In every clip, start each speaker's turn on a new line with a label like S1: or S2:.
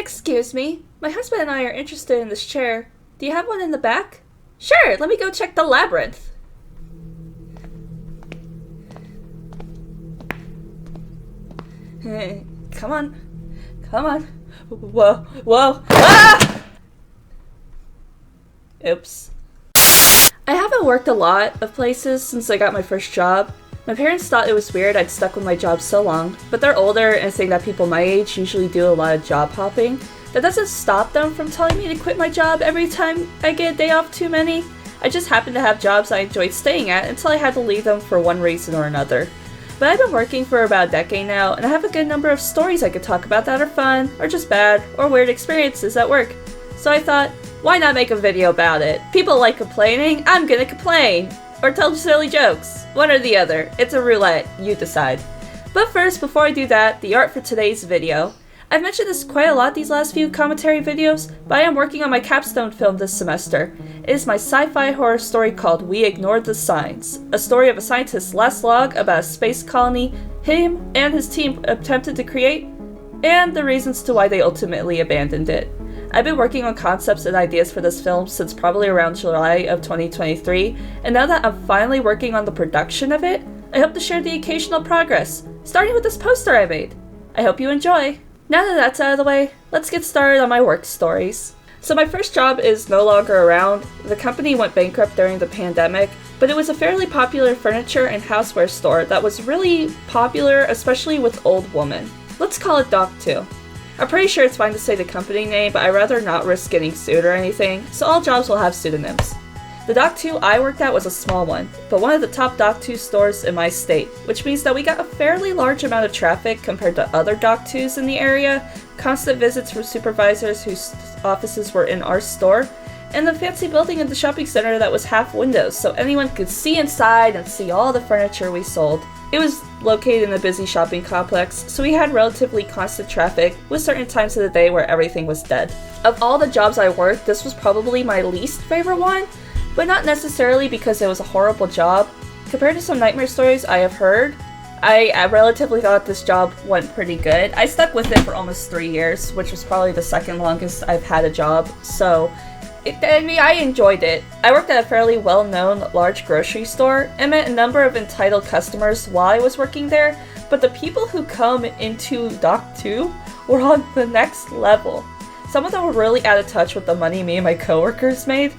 S1: Excuse me, my husband and I are interested in this chair. Do you have one in the back? Sure, let me go check the labyrinth. Hey, come on. Whoa. Ah! Oops. I haven't worked a lot of places since I got my first job. My parents thought it was weird I'd stuck with my job so long, but they're older and think that people my age usually do a lot of job hopping. That doesn't stop them from telling me to quit my job every time I get a day off too many. I just happened to have jobs I enjoyed staying at until I had to leave them for one reason or another. But I've been working for about a decade now, and I have a good number of stories I could talk about that are fun, or just bad, or weird experiences at work. So I thought, why not make a video about it? People like complaining, I'm gonna complain! Or tell silly jokes. One or the other. It's a roulette, you decide. But first, before I do that, the art for today's video. I've mentioned this quite a lot these last few commentary videos, but I am working on my capstone film this semester. It is my sci-fi horror story called We Ignored the Signs, a story of a scientist's last log about a space colony him and his team attempted to create, and the reasons to why they ultimately abandoned it. I've been working on concepts and ideas for this film since probably around July of 2023, and now that I'm finally working on the production of it, I hope to share the occasional progress, starting with this poster I made. I hope you enjoy! Now that that's out of the way, let's get started on my work stories. So my first job is no longer around. The company went bankrupt during the pandemic, but it was a fairly popular furniture and houseware store that was really popular, especially with old women. Let's call it Doc 2. I'm pretty sure it's fine to say the company name, but I'd rather not risk getting sued or anything, so all jobs will have pseudonyms. The Doc 2 I worked at was a small one, but one of the top Doc 2 stores in my state, which means that we got a fairly large amount of traffic compared to other Doc 2s in the area, constant visits from supervisors whose offices were in our store, and the fancy building in the shopping center that was half windows so anyone could see inside and see all the furniture we sold. It was located in a busy shopping complex, so we had relatively constant traffic with certain times of the day where everything was dead. Of all the jobs I worked, this was probably my least favorite one, but not necessarily because it was a horrible job. Compared to some nightmare stories I have heard, I relatively thought this job went pretty good. I stuck with it for almost 3 years, which was probably the second longest I've had a job, so I enjoyed it. I worked at a fairly well-known large grocery store and met a number of entitled customers while I was working there, but the people who come into Doc 2 were on the next level. Some of them were really out of touch with the money me and my coworkers made.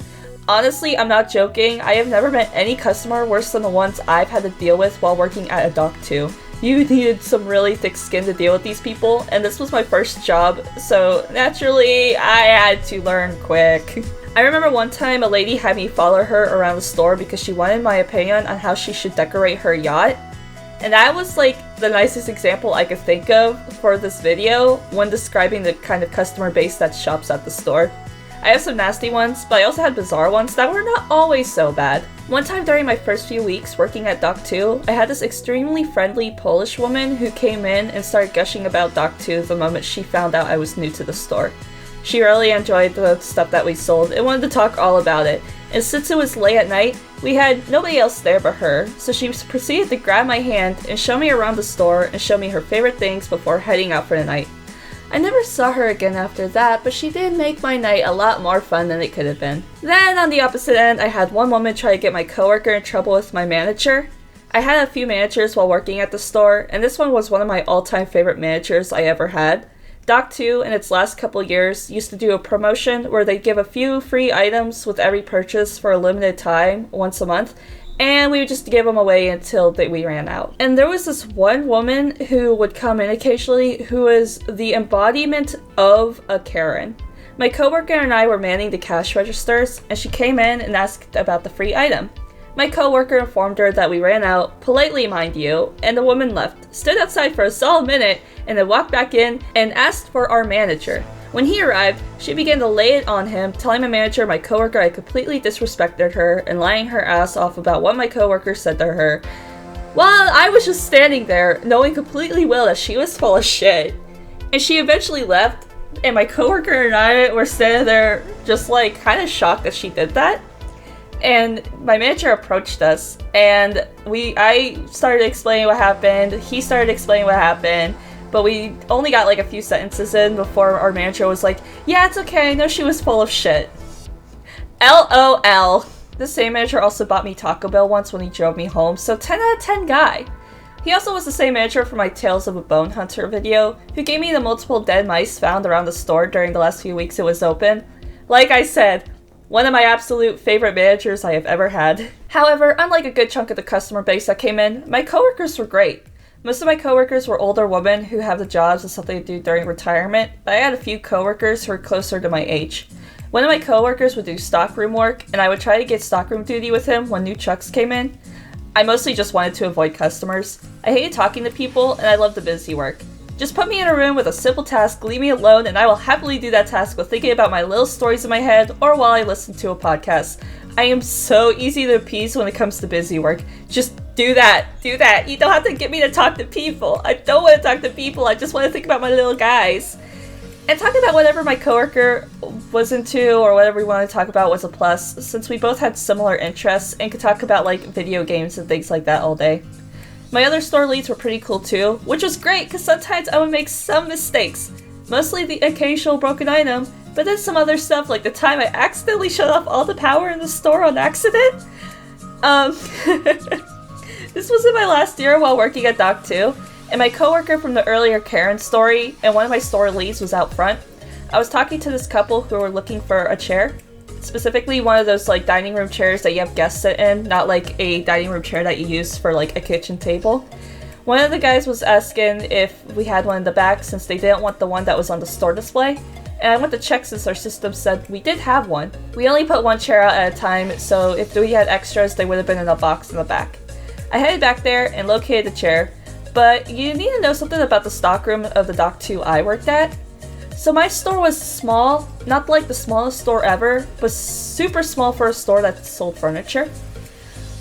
S1: Honestly, I'm not joking, I have never met any customer worse than the ones I've had to deal with while working at a Doc 2. You needed some really thick skin to deal with these people, and this was my first job, so naturally, I had to learn quick. I remember one time a lady had me follow her around the store because she wanted my opinion on how she should decorate her yacht. And that was like the nicest example I could think of for this video when describing the kind of customer base that shops at the store. I have some nasty ones, but I also had bizarre ones that were not always so bad. One time during my first few weeks working at Doc 2, I had this extremely friendly Polish woman who came in and started gushing about Doc 2 the moment she found out I was new to the store. She really enjoyed the stuff that we sold and wanted to talk all about it, and since it was late at night, we had nobody else there but her, so she proceeded to grab my hand and show me around the store and show me her favorite things before heading out for the night. I never saw her again after that, but she did make my night a lot more fun than it could have been. Then, on the opposite end, I had one woman try to get my coworker in trouble with my manager. I had a few managers while working at the store, and this one was one of my all-time favorite managers I ever had. Doc 2, in its last couple years, used to do a promotion where they'd give a few free items with every purchase for a limited time, once a month, and we would just give them away until we ran out. And there was this one woman who would come in occasionally who was the embodiment of a Karen. My coworker and I were manning the cash registers, and she came in and asked about the free item. My coworker informed her that we ran out, politely mind you, and the woman left, stood outside for a solid minute, and then walked back in and asked for our manager. When he arrived, she began to lay it on him, telling my manager and my coworker I completely disrespected her and lying her ass off about what my coworker said to her. While I was just standing there, knowing completely well that she was full of shit. And she eventually left, and my coworker and I were standing there just like kind of shocked that she did that. And my manager approached us, and I started explaining what happened, he started explaining what happened, but we only got like a few sentences in before our manager was like, "Yeah, it's okay, I know she was full of shit." LOL. The same manager also bought me Taco Bell once when he drove me home, so 10 out of 10 guy. He also was the same manager for my Tales of a Bone Hunter video, who gave me the multiple dead mice found around the store during the last few weeks it was open. Like I said, one of my absolute favorite managers I have ever had. However, unlike a good chunk of the customer base that came in, my coworkers were great. Most of my coworkers were older women who have the jobs and stuff they do during retirement, but I had a few coworkers who were closer to my age. One of my coworkers would do stockroom work, and I would try to get stockroom duty with him when new trucks came in. I mostly just wanted to avoid customers. I hated talking to people, and I loved the busy work. Just put me in a room with a simple task, leave me alone, and I will happily do that task while thinking about my little stories in my head or while I listen to a podcast. I am so easy to appease when it comes to busy work. Just do that. You don't have to get me to talk to people. I don't want to talk to people, I just want to think about my little guys. And talking about whatever my coworker was into or whatever we wanted to talk about was a plus, since we both had similar interests and could talk about like video games and things like that all day. My other store leads were pretty cool too, which was great because sometimes I would make some mistakes. Mostly the occasional broken item, but then some other stuff like the time I accidentally shut off all the power in the store on accident. This was in my last year while working at Doc 2. And my coworker from the earlier Karen story and one of my store leads was out front. I was talking to this couple who were looking for a chair. Specifically one of those like dining room chairs that you have guests sit in, not like a dining room chair that you use for like a kitchen table. One of the guys was asking if we had one in the back since they didn't want the one that was on the store display. And I went to check since our system said we did have one. We only put one chair out at a time, so if we had extras they would have been in a box in the back. I headed back there and located the chair. But you need to know something about the stockroom of the Doc 2 I worked at. So my store was small, not like the smallest store ever, but super small for a store that sold furniture.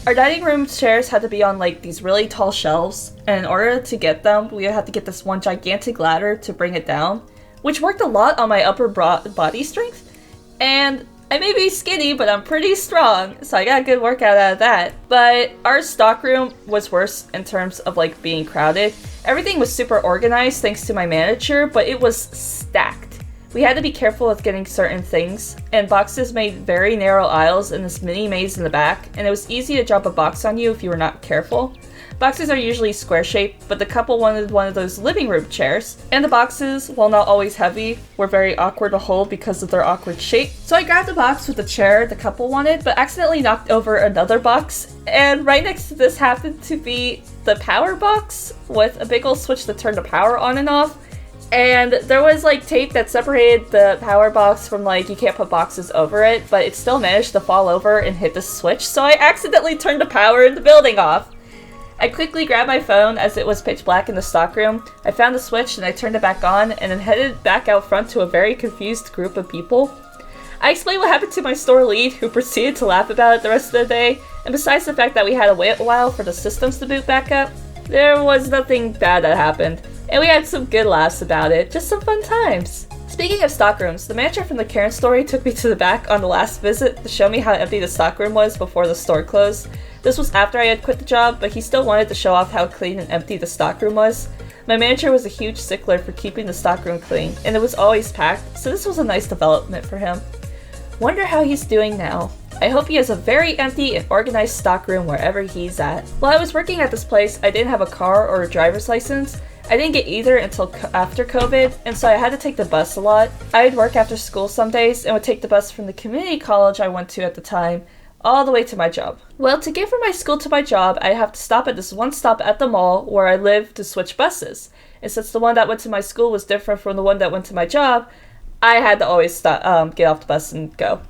S1: Our dining room chairs had to be on like these really tall shelves, and in order to get them, we had to get this one gigantic ladder to bring it down, which worked a lot on my upper body strength. And I may be skinny, but I'm pretty strong, so I got a good workout out of that. But our stockroom was worse in terms of like being crowded. Everything was super organized thanks to my manager, but it was stacked. We had to be careful with getting certain things, and boxes made very narrow aisles in this mini maze in the back, and it was easy to drop a box on you if you were not careful. Boxes are usually square-shaped, but the couple wanted one of those living room chairs, and the boxes, while not always heavy, were very awkward to hold because of their awkward shape. So I grabbed a box with the chair the couple wanted, but accidentally knocked over another box, and right next to this happened to be the power box with a big old switch to turn the power on and off. And there was like tape that separated the power box from like you can't put boxes over it, but it still managed to fall over and hit the switch, so I accidentally turned the power in the building off. I quickly grabbed my phone as it was pitch black in the stockroom. I found the switch and I turned it back on and then headed back out front to a very confused group of people. I explained what happened to my store lead, who proceeded to laugh about it the rest of the day, and besides the fact that we had to wait a while for the systems to boot back up, there was nothing bad that happened, and we had some good laughs about it, just some fun times. Speaking of stockrooms, the manager from the Karen story took me to the back on the last visit to show me how empty the stockroom was before the store closed. This was after I had quit the job, but he still wanted to show off how clean and empty the stockroom was. My manager was a huge stickler for keeping the stockroom clean, and it was always packed, so this was a nice development for him. Wonder how he's doing now. I hope he has a very empty and organized stockroom wherever he's at. While I was working at this place, I didn't have a car or a driver's license. I didn't get either until after COVID, and so I had to take the bus a lot. I'd work after school some days and would take the bus from the community college I went to at the time all the way to my job. Well, to get from my school to my job, I'd have to stop at this one stop at the mall where I lived to switch buses. And since the one that went to my school was different from the one that went to my job, I had to always stop, get off the bus and go.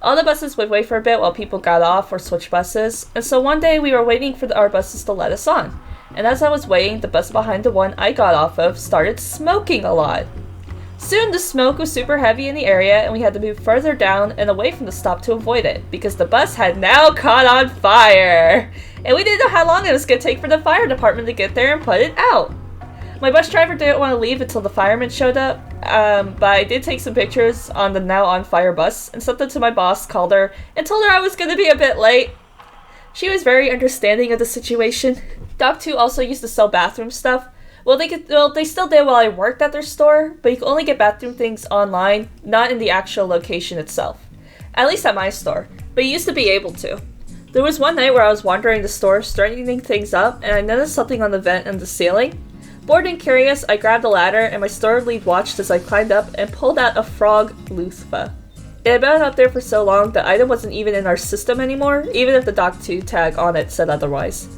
S1: All the buses would wait for a bit while people got off or switched buses, and so one day we were waiting for our buses to let us on. And as I was waiting, the bus behind the one I got off of started smoking a lot. Soon the smoke was super heavy in the area and we had to move further down and away from the stop to avoid it, because the bus had now caught on fire! And we didn't know how long it was going to take for the fire department to get there and put it out. My bus driver didn't want to leave until the firemen showed up, but I did take some pictures on the now on fire bus and sent them to my boss, called her, and told her I was going to be a bit late. She was very understanding of the situation. Doc 2 also used to sell bathroom stuff, They still did while I worked at their store, but you could only get bathroom things online, not in the actual location itself. At least at my store, but you used to be able to. There was one night where I was wandering the store, straightening things up, and I noticed something on the vent in the ceiling. Bored and curious, I grabbed a ladder, and my store lead watched as I climbed up and pulled out a frog loofah. It had been up there for so long, the item wasn't even in our system anymore, even if the Doc2 tag on it said otherwise.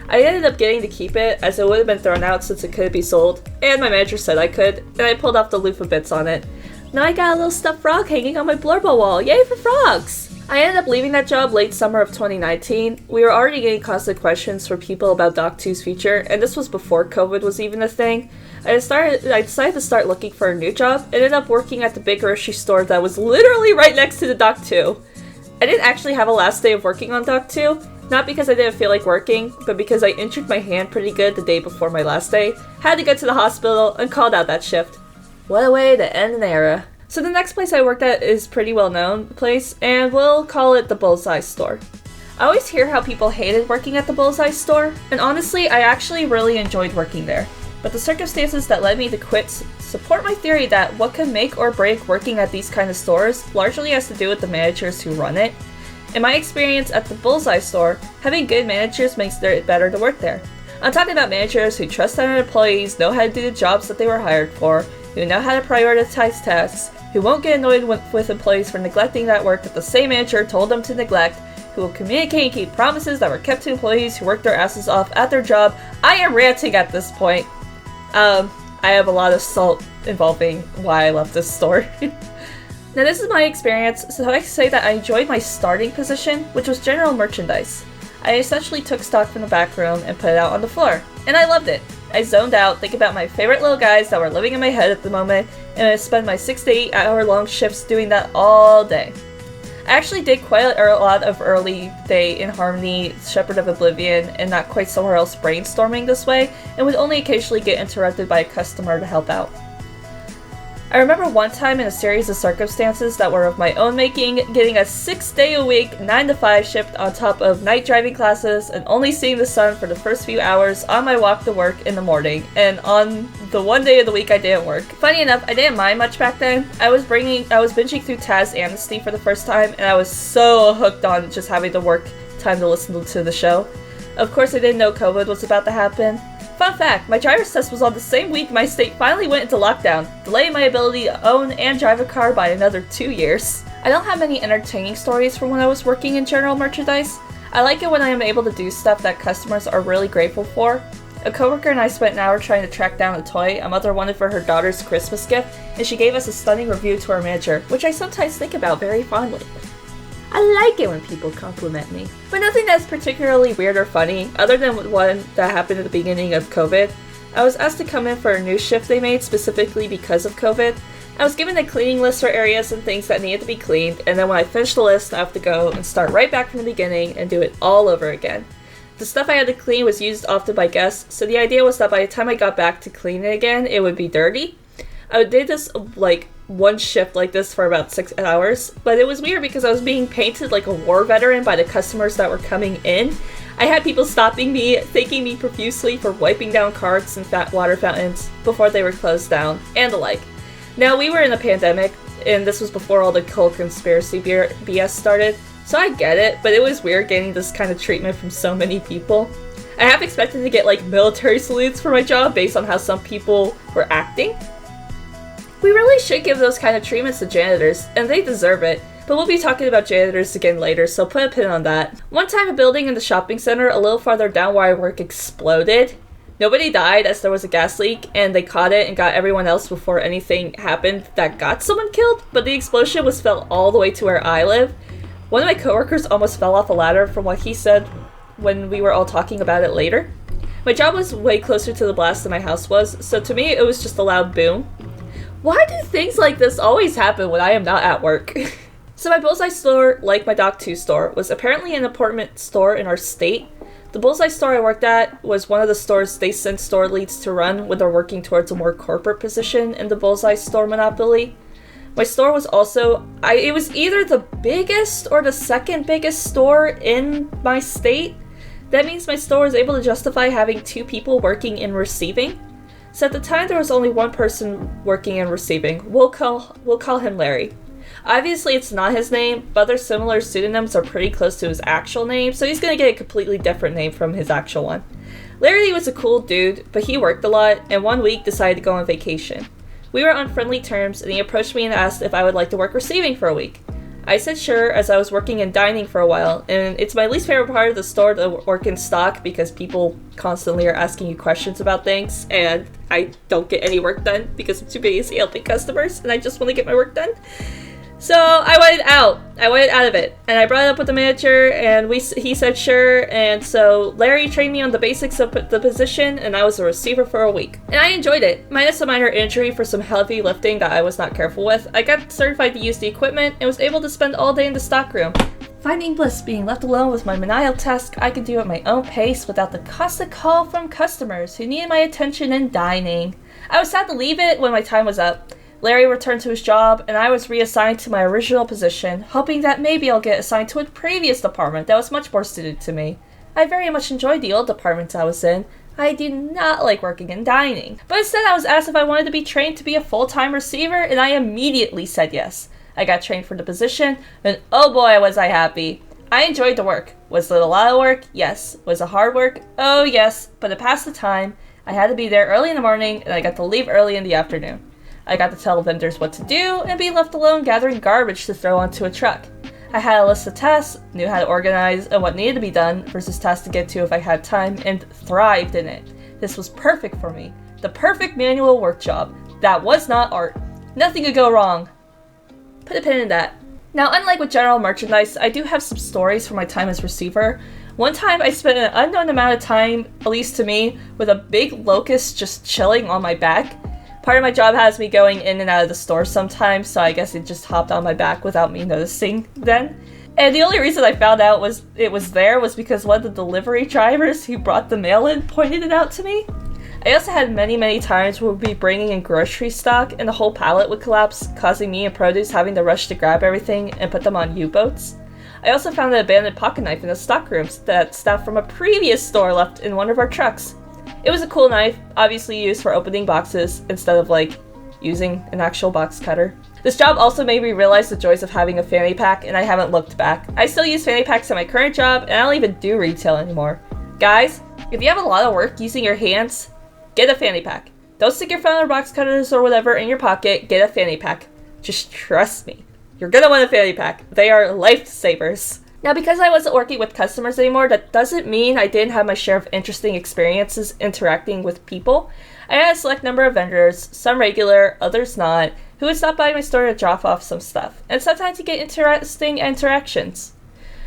S1: I ended up getting to keep it, as it would have been thrown out since it couldn't be sold, and my manager said I could, and I pulled off the loofah bits on it. Now I got a little stuffed frog hanging on my blurbo wall, yay for frogs! I ended up leaving that job late summer of 2019. We were already getting constant questions from people about Doc2's future, and this was before COVID was even a thing. I decided to start looking for a new job, and ended up working at the big grocery store that was literally right next to the Doc2. I didn't actually have a last day of working on Doc2, not because I didn't feel like working, but because I injured my hand pretty good the day before my last day, had to go to the hospital, and called out that shift. What a way to end an era. So the next place I worked at is a pretty well-known place, and we'll call it the Bullseye store. I always hear how people hated working at the Bullseye store, and honestly, I actually really enjoyed working there. But the circumstances that led me to quit support my theory that what can make or break working at these kind of stores largely has to do with the managers who run it. In my experience at the Bullseye store, having good managers makes it better to work there. I'm talking about managers who trust their employees, know how to do the jobs that they were hired for, who know how to prioritize tasks, who won't get annoyed with employees for neglecting that work that the same manager told them to neglect, who will communicate and keep promises that were kept to employees who worked their asses off at their job. I am ranting at this point. I have a lot of salt involving why I left this store. Now this is my experience, so I can say that I enjoyed my starting position, which was general merchandise. I essentially took stock from the back room and put it out on the floor, and I loved it. I zoned out, thinking about my favorite little guys that were living in my head at the moment, and I spent my 6 to 8 hour long shifts doing that all day. I actually did quite a lot of early day in Harmony, Shepherd of Oblivion, and Not Quite Somewhere Else brainstorming this way, and would only occasionally get interrupted by a customer to help out. I remember one time in a series of circumstances that were of my own making, getting a 6-day-a-week, 9-to-5 shift on top of night driving classes and only seeing the sun for the first few hours on my walk to work in the morning, and on the one day of the week I didn't work. Funny enough, I didn't mind much back then. I was binging through Taz Amnesty for the first time, and I was so hooked on just having to work time to listen to the show. Of course, I didn't know COVID was about to happen. Fun fact, my driver's test was on the same week my state finally went into lockdown, delaying my ability to own and drive a car by another 2 years. I don't have many entertaining stories from when I was working in general merchandise. I like it when I am able to do stuff that customers are really grateful for. A coworker and I spent an hour trying to track down a toy a mother wanted for her daughter's Christmas gift, and she gave us a stunning review to our manager, which I sometimes think about very fondly. I like it when people compliment me. But nothing that's particularly weird or funny, other than one that happened at the beginning of COVID. I was asked to come in for a new shift they made specifically because of COVID. I was given a cleaning list for areas and things that needed to be cleaned, and then when I finished the list, I have to go and start right back from the beginning and do it all over again. The stuff I had to clean was used often by guests, so the idea was that by the time I got back to clean it again, it would be dirty. I did this one shift like this for about 6 hours, but it was weird because I was being painted like a war veteran by the customers that were coming in. I had people stopping me, thanking me profusely for wiping down carts and fat water fountains before they were closed down, and the like. Now, we were in a pandemic, and this was before all the whole conspiracy BS started, so I get it, but it was weird getting this kind of treatment from so many people. I half expected to get military salutes for my job based on how some people were acting. We really should give those kind of treatments to janitors, and they deserve it, but we'll be talking about janitors again later, so put a pin on that. One time a building in the shopping center a little farther down where I work exploded. Nobody died as there was a gas leak, and they caught it and got everyone else before anything happened that got someone killed, but the explosion was felt all the way to where I live. One of my coworkers almost fell off a ladder from what he said when we were all talking about it later. My job was way closer to the blast than my house was, so to me it was just a loud boom. Why do things like this always happen when I am not at work? So my Bullseye store, like my Doc2 store, was apparently an important store in our state. The Bullseye store I worked at was one of the stores they sent store leads to run when they're working towards a more corporate position in the Bullseye store monopoly. My store was also, it was either the biggest or the second biggest store in my state. That means my store was able to justify having 2 people working in receiving. So at the time there was only one person working and receiving. We'll call him Larry. Obviously it's not his name, but other similar pseudonyms are pretty close to his actual name, so he's gonna get a completely different name from his actual one. Larry was a cool dude, but he worked a lot, and one week decided to go on vacation. We were on friendly terms, and he approached me and asked if I would like to work receiving for a week. I said sure, as I was working in dining for a while, and it's my least favorite part of the store to work in stock because people constantly are asking you questions about things, and I don't get any work done because I'm too busy helping customers, and I just want to get my work done. So I wanted out. I wanted out of it, and I brought it up with the manager, and he said sure, and so Larry trained me on the basics of the position, and I was a receiver for a week. And I enjoyed it, minus a minor injury for some heavy lifting that I was not careful with. I got certified to use the equipment, and was able to spend all day in the stockroom. Finding bliss being left alone with my menial task I could do at my own pace without the constant call from customers who needed my attention in dining. I was sad to leave it when my time was up. Larry returned to his job, and I was reassigned to my original position, hoping that maybe I'll get assigned to a previous department that was much more suited to me. I very much enjoyed the old department I was in. I do not like working in dining. But instead I was asked if I wanted to be trained to be a full-time receiver, and I immediately said yes. I got trained for the position, and oh boy was I happy. I enjoyed the work. Was it a lot of work? Yes. Was it hard work? Oh yes. But to pass the time, I had to be there early in the morning, and I got to leave early in the afternoon. I got to tell vendors what to do, and be left alone gathering garbage to throw onto a truck. I had a list of tasks, knew how to organize and what needed to be done versus tasks to get to if I had time, and thrived in it. This was perfect for me. The perfect manual work job. That was not art. Nothing could go wrong. Put a pin in that. Now, unlike with general merchandise, I do have some stories from my time as receiver. One time I spent an unknown amount of time, at least to me, with a big locust just chilling on my back. Part of my job has me going in and out of the store sometimes, so I guess it just hopped on my back without me noticing then. And the only reason I found out it was there was because one of the delivery drivers who brought the mail in pointed it out to me. I also had many times where we'd be bringing in grocery stock and the whole pallet would collapse, causing me and produce having to rush to grab everything and put them on U-boats. I also found an abandoned pocket knife in the stockroom that staff from a previous store left in one of our trucks. It was a cool knife, obviously used for opening boxes instead of using an actual box cutter. This job also made me realize the joys of having a fanny pack, and I haven't looked back. I still use fanny packs at my current job, and I don't even do retail anymore. Guys, if you have a lot of work using your hands, get a fanny pack. Don't stick your phone or box cutters or whatever in your pocket, get a fanny pack. Just trust me. You're gonna want a fanny pack. They are lifesavers. Now, because I wasn't working with customers anymore, that doesn't mean I didn't have my share of interesting experiences interacting with people. I had a select number of vendors, some regular, others not, who would stop by my store to drop off some stuff, and sometimes you get interesting interactions.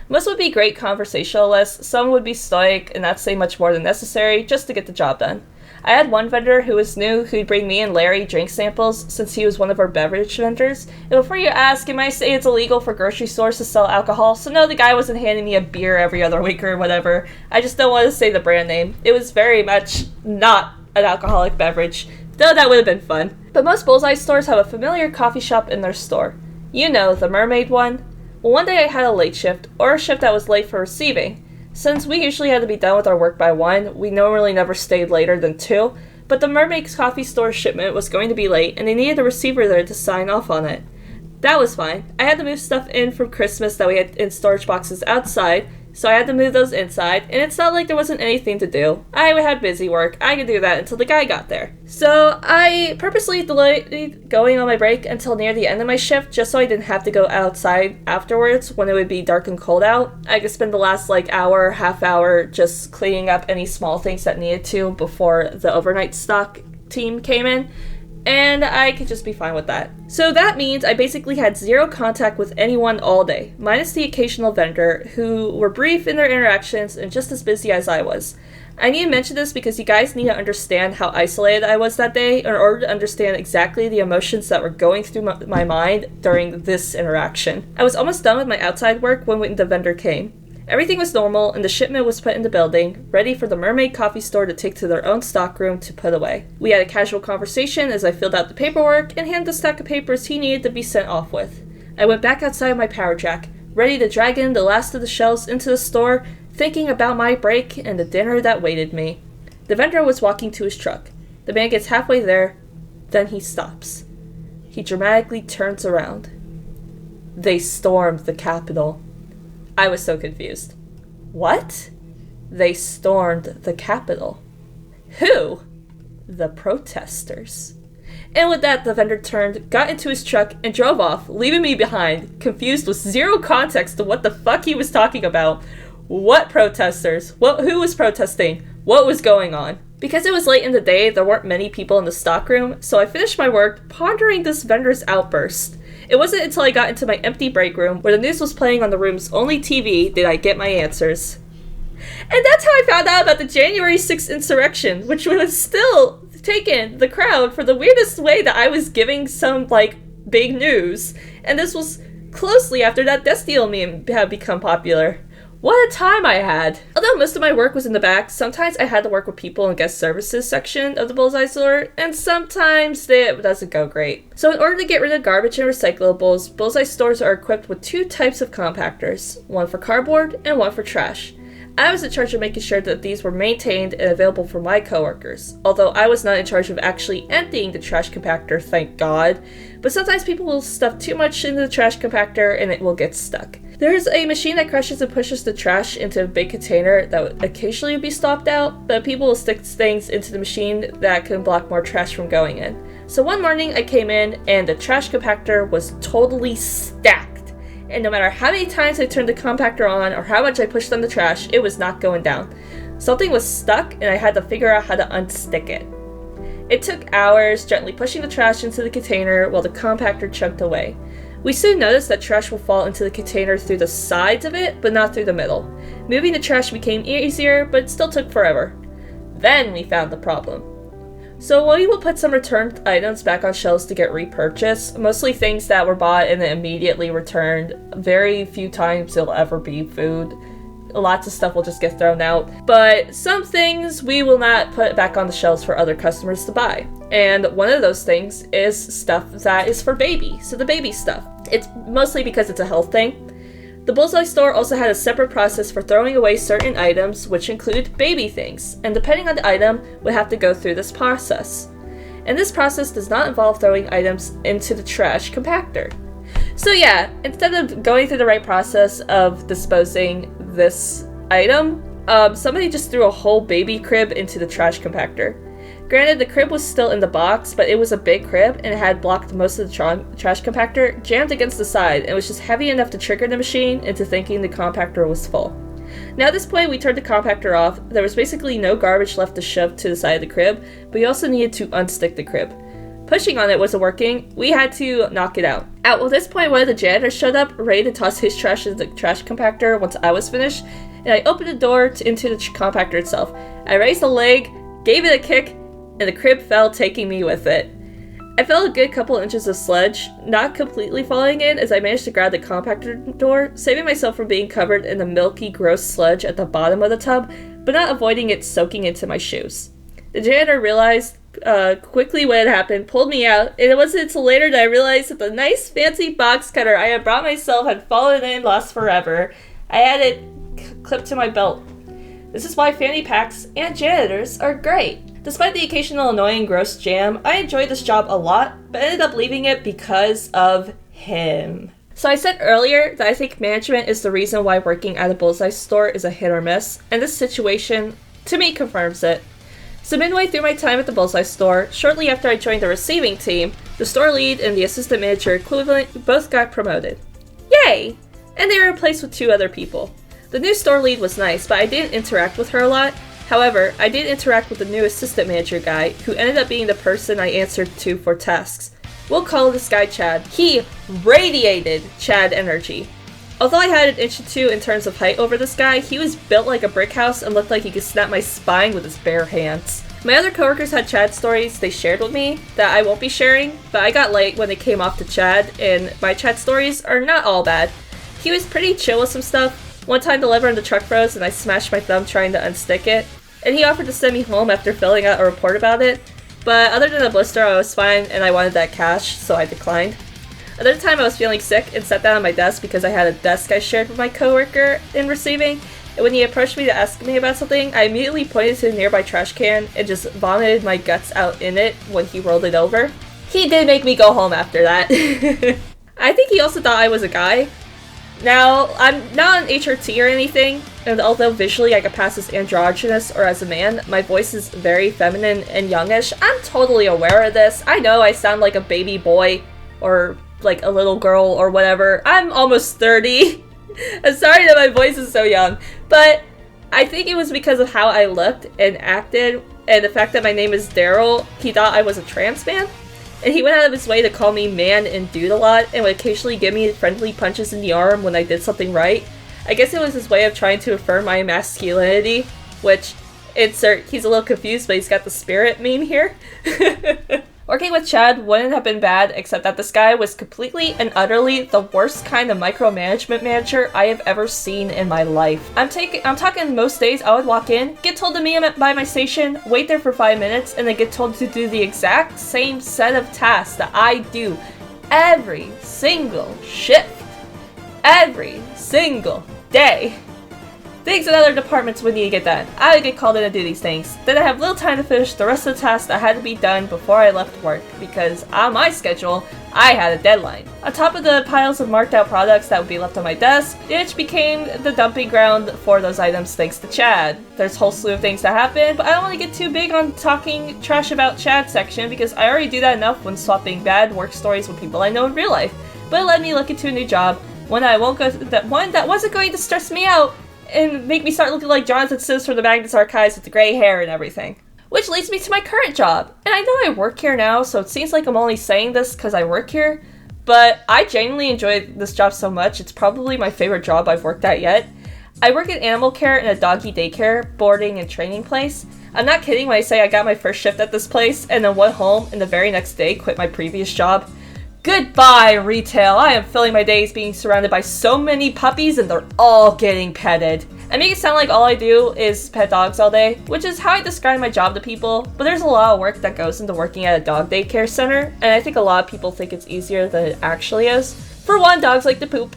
S1: Most would be great conversationalists, some would be stoic and not say much more than necessary just to get the job done. I had one vendor who was new who'd bring me and Larry drink samples since he was one of our beverage vendors. And before you ask, it might say it's illegal for grocery stores to sell alcohol, so no, the guy wasn't handing me a beer every other week or whatever. I just don't want to say the brand name. It was very much not an alcoholic beverage, though that would have been fun. But most Bullseye stores have a familiar coffee shop in their store. You know, the mermaid one. Well, one day I had a late shift, or a shift that was late for receiving. Since we usually had to be done with our work by 1, we normally never stayed later than 2, but the Mermaid's coffee store shipment was going to be late and they needed a receiver there to sign off on it. That was fine. I had to move stuff in from Christmas that we had in storage boxes outside, so I had to move those inside, and it's not like there wasn't anything to do. I had busy work. I could do that until the guy got there. So I purposely delayed going on my break until near the end of my shift, just so I didn't have to go outside afterwards when it would be dark and cold out. I could spend the last hour, half hour just cleaning up any small things that needed to before the overnight stock team came in. And I could just be fine with that. So that means I basically had zero contact with anyone all day, minus the occasional vendor, who were brief in their interactions and just as busy as I was. I need to mention this because you guys need to understand how isolated I was that day in order to understand exactly the emotions that were going through my mind during this interaction. I was almost done with my outside work when the vendor came. Everything was normal, and the shipment was put in the building, ready for the Mermaid Coffee Store to take to their own stockroom to put away. We had a casual conversation as I filled out the paperwork and handed the stack of papers he needed to be sent off with. I went back outside my power jack, ready to drag in the last of the shelves into the store, thinking about my break and the dinner that waited me. The vendor was walking to his truck. The man gets halfway there, then he stops. He dramatically turns around. They stormed the Capitol. I was so confused. What? They stormed the Capitol. Who? The protesters. And with that, the vendor turned, got into his truck, and drove off, leaving me behind, confused with zero context to what the fuck he was talking about. What protesters? Who was protesting? What was going on? Because it was late in the day, there weren't many people in the stockroom, so I finished my work pondering this vendor's outburst. It wasn't until I got into my empty break room, where the news was playing on the room's only TV, did I get my answers. And that's how I found out about the January 6th insurrection, which was still taken the crowd for the weirdest way that I was giving some, big news. And this was closely after that death deal meme had become popular. What a time I had! Although most of my work was in the back, sometimes I had to work with people in guest services section of the Bullseye store, and sometimes it doesn't go great. So in order to get rid of garbage and recyclables, Bullseye stores are equipped with 2 types of compactors, one for cardboard and one for trash. I was in charge of making sure that these were maintained and available for my coworkers, although I was not in charge of actually emptying the trash compactor, thank God. But sometimes people will stuff too much into the trash compactor and it will get stuck. There is a machine that crushes and pushes the trash into a big container that would occasionally be stopped out, but people will stick things into the machine that can block more trash from going in. So one morning I came in and the trash compactor was totally stacked. And no matter how many times I turned the compactor on or how much I pushed on the trash, it was not going down. Something was stuck and I had to figure out how to unstick it. It took hours gently pushing the trash into the container while the compactor chugged away. We soon noticed that trash will fall into the container through the sides of it, but not through the middle. Moving the trash became easier, but it still took forever. Then we found the problem. So we will put some returned items back on shelves to get repurchased, mostly things that were bought and then immediately returned. Very few times it'll ever be food. Lots of stuff will just get thrown out. But some things we will not put back on the shelves for other customers to buy. And one of those things is stuff that is for baby, so the baby stuff. It's mostly because it's a health thing. The Bullseye store also had a separate process for throwing away certain items, which include baby things, and depending on the item, would have to go through this process. And this process does not involve throwing items into the trash compactor. So yeah, instead of going through the right process of disposing this item, somebody just threw a whole baby crib into the trash compactor. Granted, the crib was still in the box, but it was a big crib and it had blocked most of the trash compactor, jammed against the side, and was just heavy enough to trigger the machine into thinking the compactor was full. Now at this point, we turned the compactor off. There was basically no garbage left to shove to the side of the crib, but we also needed to unstick the crib. Pushing on it wasn't working. We had to knock it out. At this point, one of the janitors showed up, ready to toss his trash into the trash compactor once I was finished, and I opened the door into the compactor itself. I raised a leg, gave it a kick, and the crib fell, taking me with it. I fell a good couple inches of sludge, not completely falling in as I managed to grab the compactor door, saving myself from being covered in the milky, gross sludge at the bottom of the tub, but not avoiding it soaking into my shoes. The janitor realized quickly what had happened, pulled me out, and it wasn't until later that I realized that the nice fancy box cutter I had brought myself had fallen in, lost forever. I had it clipped to my belt. This is why fanny packs and janitors are great. Despite the occasional annoying gross jam, I enjoyed this job a lot, but ended up leaving it because of him. So I said earlier that I think management is the reason why working at a Bullseye store is a hit or miss, and this situation, to me, confirms it. So midway through my time at the Bullseye store, shortly after I joined the receiving team, the store lead and the assistant manager equivalent both got promoted. Yay! And they were replaced with 2 other people. The new store lead was nice, but I didn't interact with her a lot. However, I did interact with the new assistant manager guy, who ended up being the person I answered to for tasks. We'll call this guy Chad. He radiated Chad energy. Although I had an inch or 2 in terms of height over this guy, he was built like a brick house and looked like he could snap my spine with his bare hands. My other coworkers had Chad stories they shared with me that I won't be sharing, but I got late when they came off to Chad, and my Chad stories are not all bad. He was pretty chill with some stuff. One time the lever in the truck froze and I smashed my thumb trying to unstick it, and he offered to send me home after filling out a report about it, but other than a blister I was fine and I wanted that cash, so I declined. Another time I was feeling sick and sat down at my desk because I had a desk I shared with my coworker in receiving, and when he approached me to ask me about something, I immediately pointed to the nearby trash can and just vomited my guts out in it when he rolled it over. He did make me go home after that. I think he also thought I was a guy. Now, I'm not an HRT or anything, and although visually I could pass as androgynous or as a man, my voice is very feminine and youngish. I'm totally aware of this. I know I sound like a baby boy or like a little girl or whatever. I'm almost 30. I'm sorry that my voice is so young, but I think it was because of how I looked and acted, and the fact that my name is Daryl. He thought I was a trans man. And he went out of his way to call me man and dude a lot, and would occasionally give me friendly punches in the arm when I did something right. I guess it was his way of trying to affirm my masculinity, which, insert, he's a little confused, but he's got the spirit meme here. Working with Chad wouldn't have been bad, except that this guy was completely and utterly the worst kind of micromanagement manager I have ever seen in my life. I'm talking most days I would walk in, get told to meet him by my station, wait there for 5 minutes, and then get told to do the exact same set of tasks that I do every single shift, every single day. Things in other departments would need to get done. I would get called in to do these things. Then I have little time to finish the rest of the tasks that had to be done before I left work, because on my schedule, I had a deadline. On top of the piles of marked out products that would be left on my desk, which became the dumping ground for those items thanks to Chad. There's a whole slew of things that happen, but I don't want to get too big on talking trash about Chad section, because I already do that enough when swapping bad work stories with people I know in real life. But it led me looking to a new job, one that wasn't going to stress me out and make me start looking like Jonathan Sims from the Magnus Archives with the gray hair and everything. Which leads me to my current job. And I know I work here now, so it seems like I'm only saying this because I work here, but I genuinely enjoy this job so much. It's probably my favorite job I've worked at yet. I work in animal care in a doggy daycare, boarding, and training place. I'm not kidding when I say I got my first shift at this place and then went home and the very next day quit my previous job. Goodbye, retail. I am filling my days being surrounded by so many puppies and they're all getting petted. I make it sound like all I do is pet dogs all day, which is how I describe my job to people, but there's a lot of work that goes into working at a dog daycare center, and I think a lot of people think it's easier than it actually is. For one, dogs like to poop.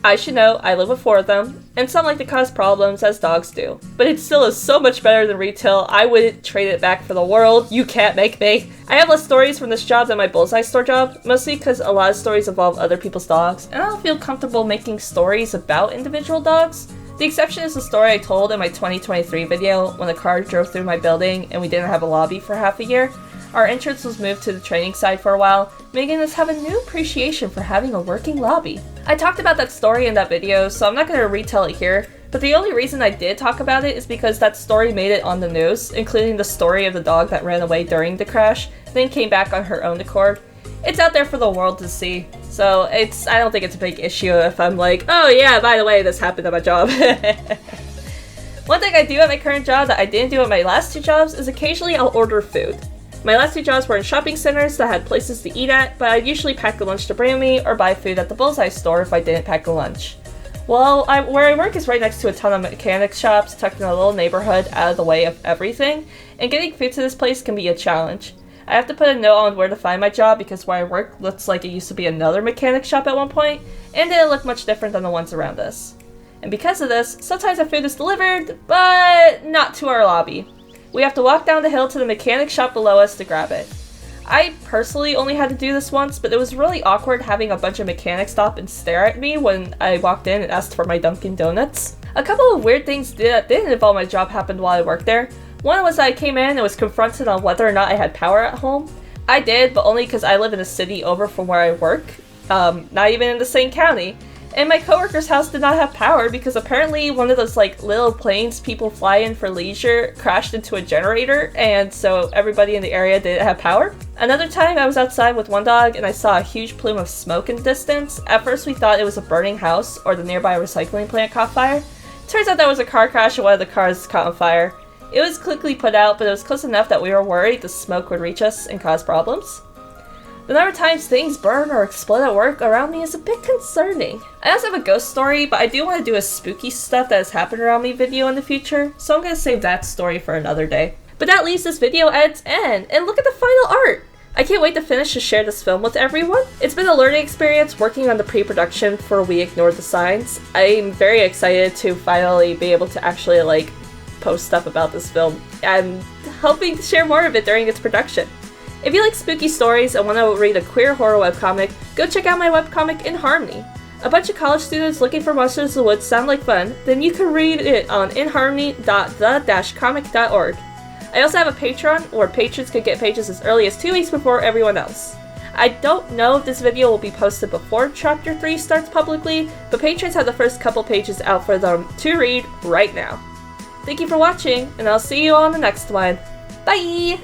S1: I should know, I live with 4 of them, and some like to cause problems as dogs do. But it still is so much better than retail, I wouldn't trade it back for the world. You can't make me. I have less stories from this job than my Bullseye store job, mostly because a lot of stories involve other people's dogs, and I don't feel comfortable making stories about individual dogs. The exception is the story I told in my 2023 video when a car drove through my building and we didn't have a lobby for half a year. Our entrance was moved to the training side for a while, making us have a new appreciation for having a working lobby. I talked about that story in that video, so I'm not going to retell it here, but the only reason I did talk about it is because that story made it on the news, including the story of the dog that ran away during the crash, then came back on her own accord. It's out there for the world to see, so I don't think it's a big issue if I'm like, oh yeah, by the way, this happened at my job. One thing I do at my current job that I didn't do at my last 2 jobs is occasionally I'll order food. My last 2 jobs were in shopping centers that had places to eat at, but I'd usually pack a lunch to bring me or buy food at the Bullseye store if I didn't pack a lunch. Well, where I work is right next to a ton of mechanics shops tucked in a little neighborhood out of the way of everything, and getting food to this place can be a challenge. I have to put a note on where to find my job because where I work looks like it used to be another mechanic shop at one point, and didn't look much different than the ones around us. And because of this, sometimes our food is delivered, but not to our lobby. We have to walk down the hill to the mechanic shop below us to grab it. I personally only had to do this once, but it was really awkward having a bunch of mechanics stop and stare at me when I walked in and asked for my Dunkin' Donuts. A couple of weird things that didn't involve my job happened while I worked there. One was that I came in and was confronted on whether or not I had power at home. I did, but only because I live in a city over from where I work, not even in the same county. And my coworker's house did not have power because apparently one of those like little planes people fly in for leisure crashed into a generator, and so everybody in the area didn't have power. Another time I was outside with one dog and I saw a huge plume of smoke in the distance. At first we thought it was a burning house or the nearby recycling plant caught fire. Turns out that was a car crash and one of the cars caught on fire. It was quickly put out, but it was close enough that we were worried the smoke would reach us and cause problems. The number of times things burn or explode at work around me is a bit concerning. I also have a ghost story, but I do want to do a spooky stuff that has happened around me video in the future, so I'm going to save that story for another day. But that leaves this video at its end, and look at the final art! I can't wait to finish to share this film with everyone. It's been a learning experience working on the pre-production for We Ignored the Signs. I'm very excited to finally be able to actually post stuff about this film and hoping to share more of it during its production. If you like spooky stories and want to read a queer horror webcomic, go check out my webcomic In Harmony. A bunch of college students looking for monsters in the woods sound like fun, then you can read it on inharmony.the-comic.org. I also have a Patreon where patrons can get pages as early as 2 weeks before everyone else. I don't know if this video will be posted before Chapter 3 starts publicly, but patrons have the first couple pages out for them to read right now. Thank you for watching, and I'll see you on the next one. Bye!